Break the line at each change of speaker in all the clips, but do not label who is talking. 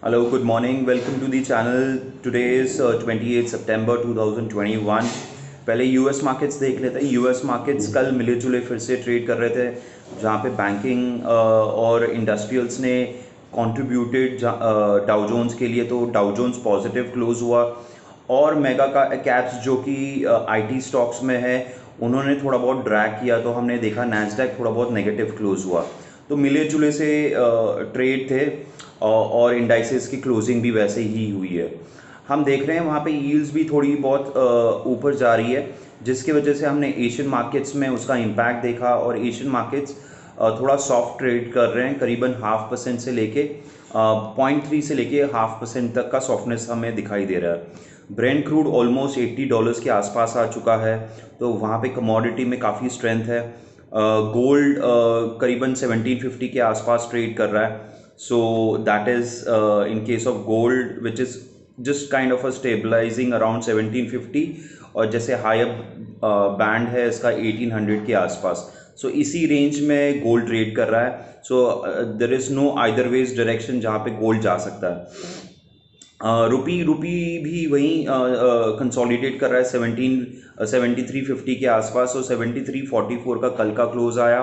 Hello, good morning. Welcome to the channel. Today is 28 September 2021. पहले US markets देख लेते हैं। यूएस मार्केट्स कल मिले जुले फिर से ट्रेड कर रहे थे, जहाँ पे बैंकिंग और इंडस्ट्रियल्स ने कंट्रीब्यूटेड डाउ जोन्स के लिए। तो डाउ जोन्स पॉजिटिव क्लोज हुआ और मेगा का कैप्स जो कि आईटी स्टॉक्स में है उन्होंने थोड़ा बहुत ड्रैग किया। तो हमने देखा नैस्डैक थोड़ा बहुत नेगेटिव क्लोज हुआ। तो मिले जुले से ट्रेड थे और इंडाइसेस की क्लोजिंग भी वैसे ही हुई है। हम देख रहे हैं वहाँ पे यील्ड्स भी थोड़ी बहुत ऊपर जा रही है, जिसकी वजह से हमने एशियन मार्केट्स में उसका इम्पैक्ट देखा। और एशियन मार्केट्स थोड़ा सॉफ्ट ट्रेड कर रहे हैं, करीबन 0.5% से लेके 0.3 से लेके 0.5% तक का सॉफ्टनेस हमें दिखाई दे रहा है। ब्रेंट क्रूड ऑलमोस्ट $80 के आसपास आ चुका है, तो वहाँ पे कमोडिटी में काफ़ी स्ट्रेंथ है। गोल्ड करीबन 1750 के आसपास ट्रेड कर रहा है। So that is in case of gold, which is just kind of a stabilizing around 1750, और जैसे हायर बैंड है इसका 1800 के आसपास। सो इसी रेंज में गोल्ड ट्रेड कर रहा है। So there is no either ways direction जहाँ पे गोल्ड जा सकता है। रुपी भी वहीं कंसोलिडेट कर रहा है 7350 के आसपास। और 7344 का कल का क्लोज आया।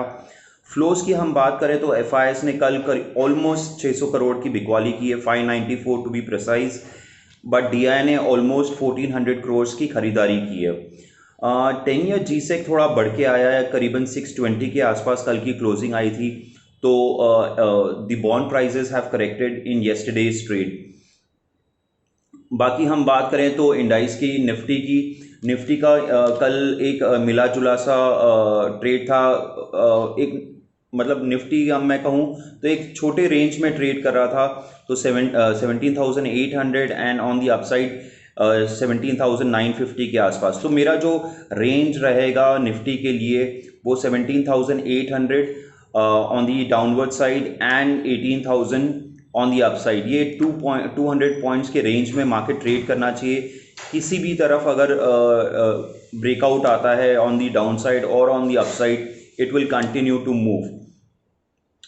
फ्लोज की हम बात करें तो एफआईएस ने कल ऑलमोस्ट 600 करोड़ की बिकवाली की है, 594 to be precise. But DI ने ऑलमोस्ट 1400 करोड़ की खरीदारी की है। 10 ईयर जीसेक थोड़ा बढ़ के आया है, करीबन 620 के आसपास कल की क्लोजिंग आई थी। तो the bond prices have corrected in yesterday's trade. बाकी हम बात करें तो इंडाइस की, निफ्टी का कल एक मिला जुला सा ट्रेड था। एक मतलब निफ्टी मैं कहूँ तो एक छोटे रेंज में ट्रेड कर रहा था। तो 17,800 एंड ऑन दी अपसाइड 17,950 के आसपास। तो मेरा जो रेंज रहेगा निफ्टी के लिए वो 17,800 on the downward side and 18,000 on the upside. ये 200 पॉइंट्स के रेंज में मार्केट ट्रेड करना चाहिए। किसी भी तरफ अगर ब्रेकआउट आता है ऑन दी डाउन साइड और on the upside, it will continue to move.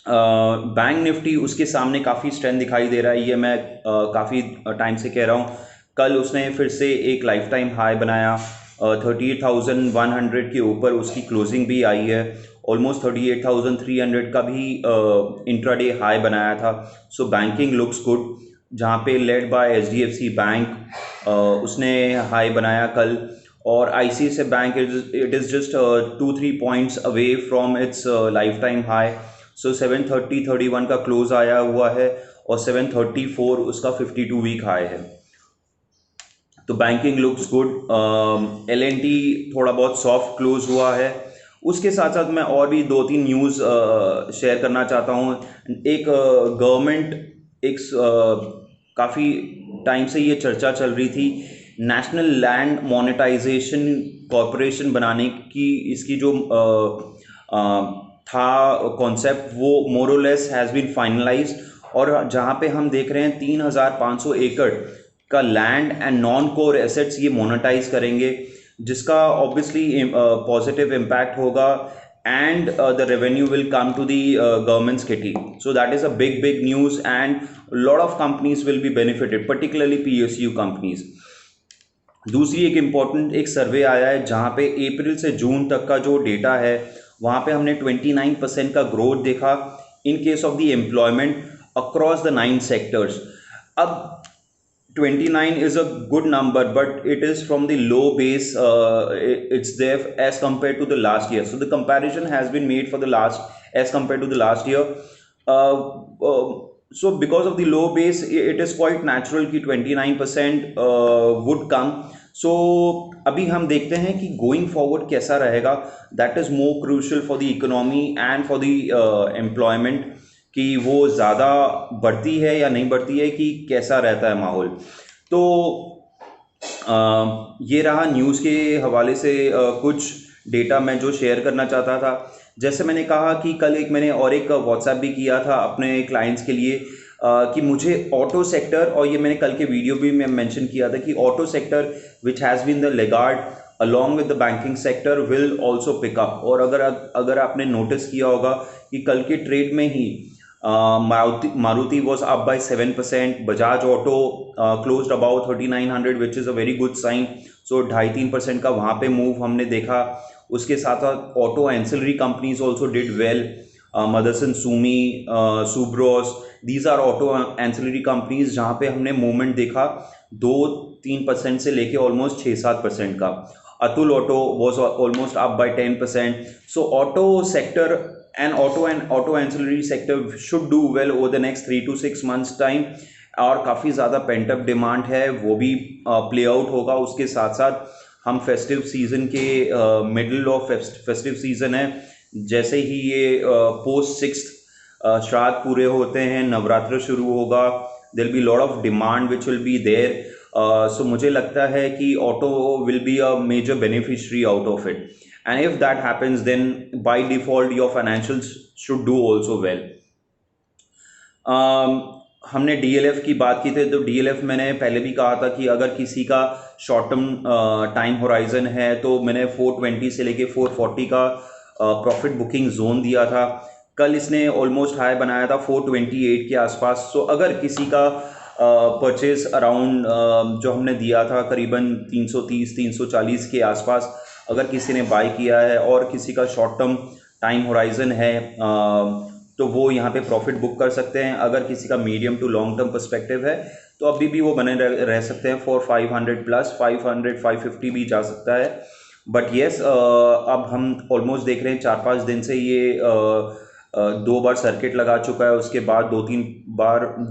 Bank Nifty उसके सामने काफ़ी स्ट्रेंथ दिखाई दे रहा है, ये मैं काफ़ी टाइम से कह रहा हूँ। कल उसने फिर से एक लाइफ टाइम हाई बनाया, 38,100 के ऊपर उसकी क्लोजिंग भी आई है। ऑलमोस्ट 38,300 का भी इंट्राडे हाई बनाया था। सो बैंकिंग लुक्स गुड, जहाँ पे लेड बाय एचडीएफसी बैंक उसने हाई बनाया कल। और ICICI bank it is just 2-3 points away from its lifetime high. So 730.31 का क्लोज आया हुआ है और 734 उसका 52 वीक हाई है। तो बैंकिंग लुक्स गुड। एलएनटी थोड़ा बहुत सॉफ्ट क्लोज हुआ है। उसके साथ साथ मैं और भी 2-3 न्यूज़ शेयर करना चाहता हूँ। एक गवर्नमेंट एक काफ़ी टाइम से ये चर्चा चल रही थी, नेशनल लैंड मोनेटाइजेशन कॉरपोरेशन बनाने की। इसकी जो था कॉन्सेप्ट वो मोरलेस हैज़ बीन फाइनलाइज्ड। और जहाँ पे हम देख रहे हैं 3,500 एकड़ का land and non core assets ये मोनेटाइज करेंगे, जिसका ऑब्वियसली पॉजिटिव इम्पैक्ट होगा and the revenue will come to the government's kitty. So that is a big news and lot of companies will be benefited, particularly PSU companies. दूसरी एक important एक सर्वे आया है जहाँ पे अप्रैल से जून तक का जो डेटा है वहाँ पे हमने 29% का ग्रोथ देखा in case of the employment across the 9 sectors. अब 29 is a good number, but it is from the low base. It's there as compared to the last year. So the comparison has been made for the last as compared to the last year. Uh, uh, so because of the low base, it is quite natural कि 29% would come. So अभी हम देखते हैं कि going forward कैसा रहेगा. That is more crucial for the economy and for the employment, कि वो ज़्यादा बढ़ती है या नहीं बढ़ती है, कि कैसा रहता है माहौल। तो ये रहा न्यूज़ के हवाले से कुछ डेटा मैं जो शेयर करना चाहता था। जैसे मैंने कहा कि कल मैंने एक व्हाट्सएप भी किया था अपने क्लाइंट्स के लिए कि मुझे ऑटो सेक्टर, और ये मैंने कल के वीडियो भी मैं मेंशन किया था कि auto sector which has been the laggard along with the banking sector will also pick up. और अगर आपने नोटिस किया होगा कि कल के ट्रेड में ही Maruti was up by 7%. Bajaj Auto closed about 3900, which is a very good sign. So 2.5-3% का वहाँ पे मूव हमने देखा. उसके साथ साथ auto ancillary companies also did well. Motherson Sumi, Subros, these are auto ancillary companies जहाँ पे हमने मूवमेंट देखा 2-3% से लेके ऑलमोस्ट 6-7% का. Atul auto was almost up by 10%. So auto sector and auto ancillary sector should do well over the next 3 to 6 months time. और काफ़ी ज़्यादा पेंटअप डिमांड है, वो भी प्ले आउट होगा. उसके साथ साथ हम फेस्टिव सीज़न के मिडल ऑफ फेस्टिव सीज़न है. जैसे ही ये पोस्ट 6th श्राद्ध पूरे होते हैं, नवरात्र शुरू होगा, there be lot of demand which will be there. So मुझे लगता है कि auto will be a major beneficiary out of it. And if that happens, then by default your financials should do also well. हमने DLF की बात की थी, तो DLF मैंने पहले भी कहा था कि अगर किसी का शॉर्ट टर्म टाइम होराइजन है तो मैंने 420 से लेके 440 का प्रॉफिट बुकिंग जोन दिया था. कल इसने ऑलमोस्ट हाई बनाया था 428 के आसपास. सो अगर किसी का परचेज अराउंड जो हमने दिया था करीबन 330-340 के आसपास, अगर किसी ने बाय किया है और किसी का शॉर्ट टर्म टाइम होराइजन है तो वो यहाँ पे प्रॉफिट बुक कर सकते हैं. अगर किसी का medium to long term perspective है तो अभी भी वो बने रह सकते हैं फॉर 500 प्लस, 500-550 भी जा सकता है. बट येस, अब हम ऑलमोस्ट देख रहे हैं 4-5 दिन से ये 2 बार सर्किट लगा चुका है. उसके बाद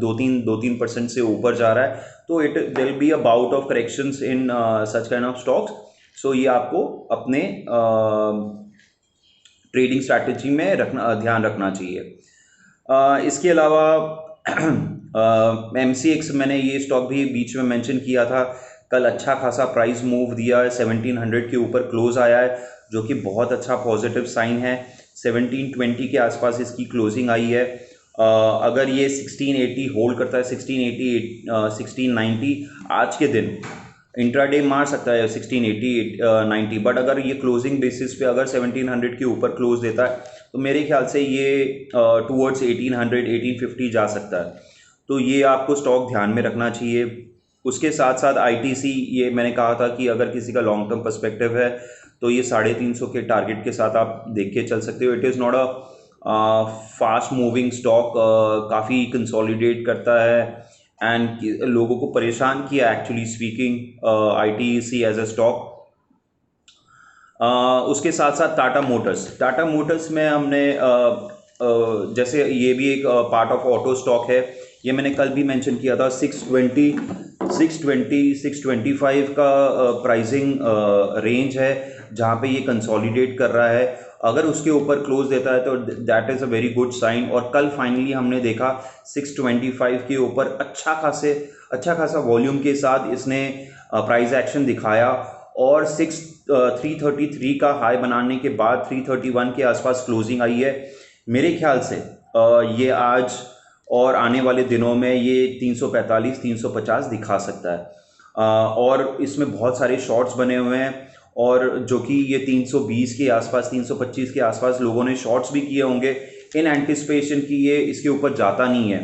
2-3% से ऊपर जा रहा है. तो it there will be a bout of corrections in such kind of stocks. So ये आपको अपने ट्रेडिंग स्ट्रैटेजी में ध्यान रखना चाहिए. इसके अलावा MCX, मैंने ये स्टॉक भी बीच में मेंशन किया था. कल अच्छा खासा प्राइस मूव दिया है, 1700 के ऊपर क्लोज आया है, जो कि बहुत अच्छा पॉजिटिव साइन है. 1720 के आसपास इसकी क्लोजिंग आई है. अगर ये 1680 होल्ड करता है, 1680, 1690 आज के दिन इंट्राडे मार सकता है 1680-90. बट अगर ये क्लोजिंग बेसिस पे अगर 1700 के ऊपर क्लोज देता है तो मेरे ख्याल से ये टूवर्ड्स 1800-1850 जा सकता है. तो ये आपको स्टॉक ध्यान में रखना चाहिए. उसके साथ साथ ITC, ये मैंने कहा था कि अगर किसी का लॉन्ग टर्म पर्सपेक्टिव है तो ये 350 के टारगेट के साथ आप देख के चल सकते हो. It is not a fast moving stock, काफ़ी कंसोलिडेट करता है एंड लोगों को परेशान किया actually speaking ITC as a stock. उसके साथ साथ टाटा मोटर्स में हमने जैसे ये भी एक पार्ट ऑफ ऑटो स्टॉक है. ये मैंने कल भी मेंशन किया था. 625 का प्राइसिंग रेंज है जहाँ पे ये कंसोलिडेट कर रहा है. अगर उसके ऊपर क्लोज देता है तो that is a very good sign. और कल फाइनली हमने देखा 625 के ऊपर अच्छा खासा वॉल्यूम के साथ इसने प्राइस एक्शन दिखाया और 333 का हाई बनाने के बाद 331 के आसपास क्लोजिंग आई है. मेरे ख्याल से ये आज और आने वाले दिनों में ये 345-350 दिखा सकता है. और इसमें बहुत सारे शॉर्ट्स बने हुए हैं और जो कि ये 320 के आसपास, 325 के आसपास लोगों ने शॉर्ट्स भी किए होंगे इन एंटिसिपेशन कि ये इसके ऊपर जाता नहीं है.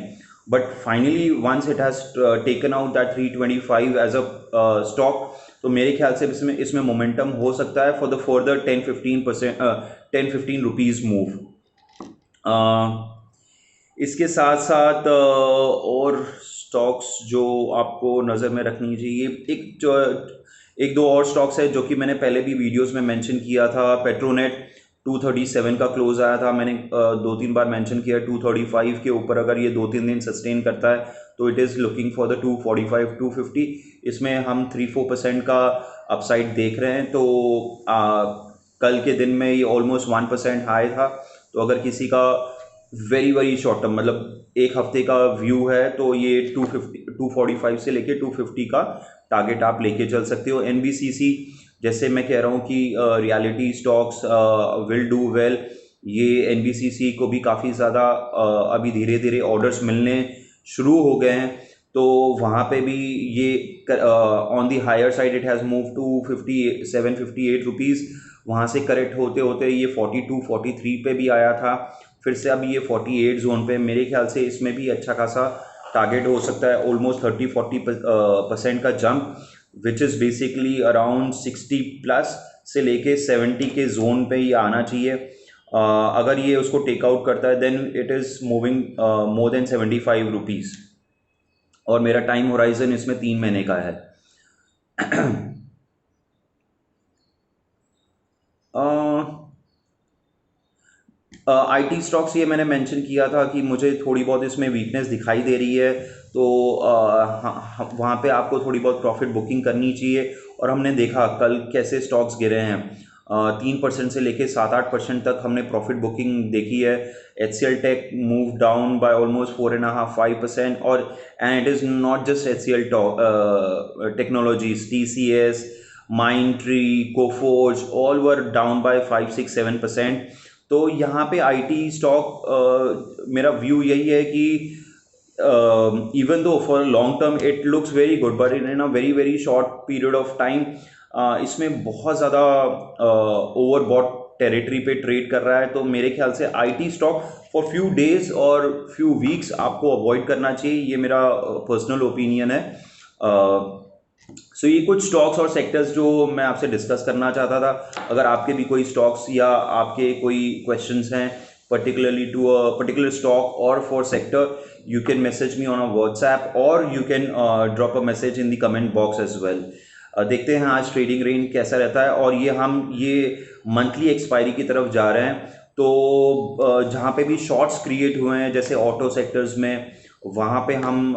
But finally once it has taken out that 325 as a stock, तो मेरे ख्याल से इसमें मोमेंटम हो सकता है for the further 10-15 rupees move. इसके साथ साथ और स्टॉक्स जो आपको नज़र में रखनी चाहिए, एक दो और स्टॉक्स है जो कि मैंने पहले भी वीडियोस में मेंशन किया था. पेट्रोनेट 237 का क्लोज आया था. मैंने 2-3 बार मेंशन किया 235 के ऊपर अगर ये 2-3 दिन सस्टेन करता है तो it is looking for the 245-250. इसमें हम 3-4% का अपसाइड देख रहे हैं. तो कल के दिन में ये ऑलमोस्ट 1% हाई था. तो अगर किसी का वेरी शॉर्ट टर्म मतलब एक हफ्ते का व्यू है तो ये 245 से लेके 250 का टारगेट आप लेके चल सकते हो. NBCC, जैसे मैं कह रहा हूँ कि reality stocks will do well. ये NBCC को भी काफ़ी ज़्यादा अभी धीरे धीरे ऑर्डर्स मिलने शुरू हो गए हैं. तो वहाँ पे भी ये on the higher side it has move to 57-58 rupees. वहाँ से करेक्ट होते होते ये 42-43 पे भी आया था. फिर से अभी ये 48 जोन पे, मेरे ख्याल से इसमें भी अच्छा खासा टारगेट हो सकता है, ऑलमोस्ट 30-40% का jump, which is basically around 60 plus से लेके 70 के जोन पे ही आना चाहिए। अगर ये उसको टेक आउट करता है then it is moving more than 75 rupees, और मेरा टाइम होराइजन इसमें 3 महीने का है। आईटी स्टॉक्स, ये मैंने मेंशन किया था कि मुझे थोड़ी बहुत इसमें वीकनेस दिखाई दे रही है, तो वहाँ पे आपको थोड़ी बहुत प्रॉफिट बुकिंग करनी चाहिए। और हमने देखा कल कैसे स्टॉक्स गिरे हैं, 3% से लेके 7-8% तक हमने प्रॉफिट बुकिंग देखी है। HCL tech move down by almost 4.5-5%, और and it is not just HCL टेक्नोलॉजीज, TCS, Mindtree, Coforge, all were down by 5-6-7%। तो यहाँ पे आईटी स्टॉक, मेरा व्यू यही है कि even though for long term it looks very good, but in a very very short period of time इसमें बहुत ज़्यादा ओवरबॉट टेरिटरी पे ट्रेड कर रहा है। तो मेरे ख्याल से IT stock for few days और फ्यू वीक्स आपको अवॉइड करना चाहिए, ये मेरा पर्सनल ओपिनियन है। सो ये कुछ स्टॉक्स और सेक्टर्स जो मैं आपसे डिस्कस करना चाहता था। अगर आपके भी कोई स्टॉक्स या आपके कोई क्वेश्चंस हैं particularly to a particular stock और for sector, you can message me on a WhatsApp, और you can drop a message in the comment box as well. देखते हैं आज ट्रेडिंग रेंज कैसा रहता है, और ये मंथली एक्सपायरी की तरफ जा रहे हैं। तो जहाँ पे भी शॉर्ट्स क्रिएट हुए हैं जैसे ऑटो सेक्टर्स में, वहाँ पे हम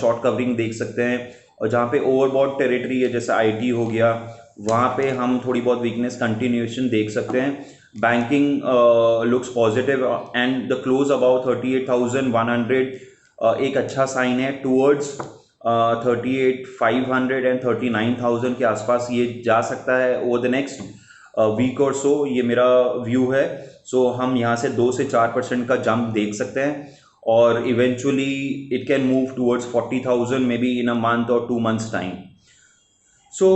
शॉर्ट कवरिंग देख सकते हैं, और जहाँ पे ओवरबॉट टेरिटरी है जैसे आईटी हो गया, वहाँ पे हम थोड़ी बहुत वीकनेस कंटिन्यूएशन देख सकते हैं। Banking looks positive, and the close about 38,100 एक अच्छा साइन है, टूवर्ड्स 38,500 एंड 39,000 के आसपास ये जा सकता है ओवर द नेक्स्ट वीक और सो, ये मेरा व्यू है। सो हम यहाँ से 2 से 4% का जंप देख सकते हैं, और eventually it can move towards 40,000 may be in a month और 2 months टाइम। सो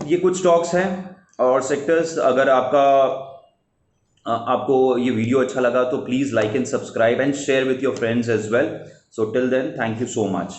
ये कुछ स्टॉक्स हैं और सेक्टर्स। अगर आपको ये वीडियो अच्छा लगा तो please like and subscribe and share with your friends as well. So till then, thank you so much.